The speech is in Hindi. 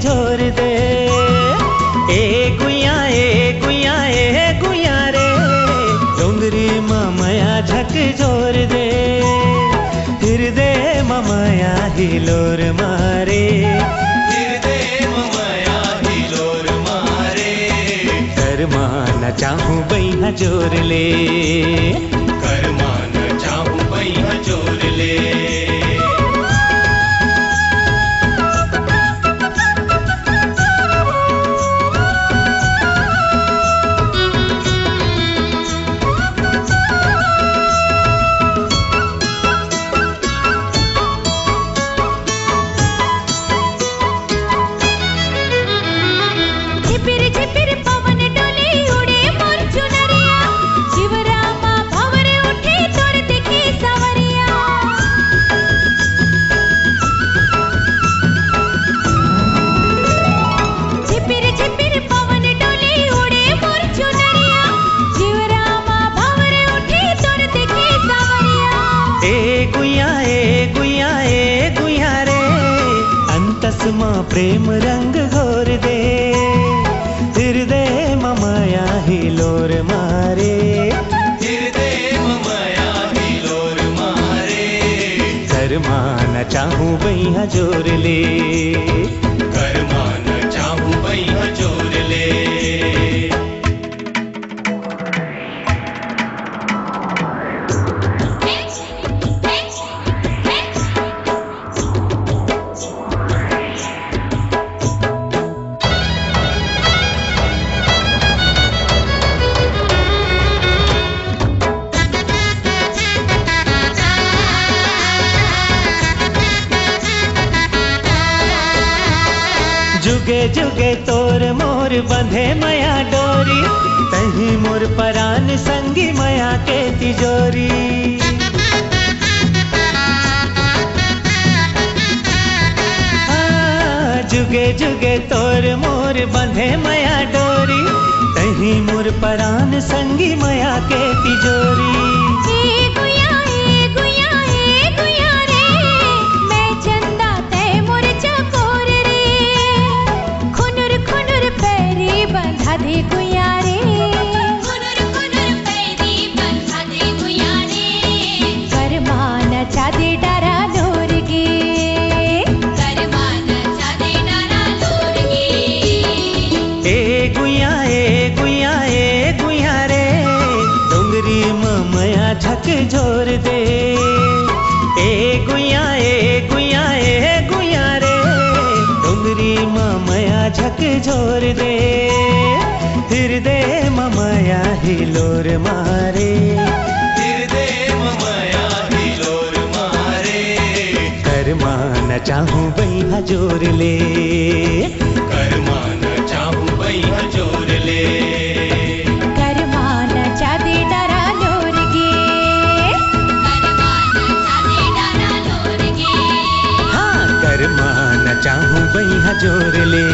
झोर दे ए गुया रे डोंगरी ममया झक झोर दे हृदय ममया हिलोर मारे हृदय ममया हिलोर मारे कर्मा न चाहूं बैहा जोर ले कर्मा न चाहूं बैहा जोर ले प्रेम रंग घोर दे हृदय ममया हिलोर मारे हृदय ममया हिलोर मारे कर्मा न चाहूं बैहा जोर ले कर्मा न चाहूं बैहा जोर ले जुगे जुगे तोर मोर बंधे मया डोरी तही मोर परान संगी मया के तिजोरी जुगे जुगे तोर मोर बंधे मया डोरी तही मोर परान संगी मया के तिजोरी झक झोर दे ए गुया रे डोंगरी ममया झक झोर दे हृदय ममया हिलोर मारे हृदय ममया हिलोर मारे कर्मा न चाहूं बैहा जोर ले कर्मा न चाहूं बैहा जोर ले कर मान चाहूं बैहा जोर ले।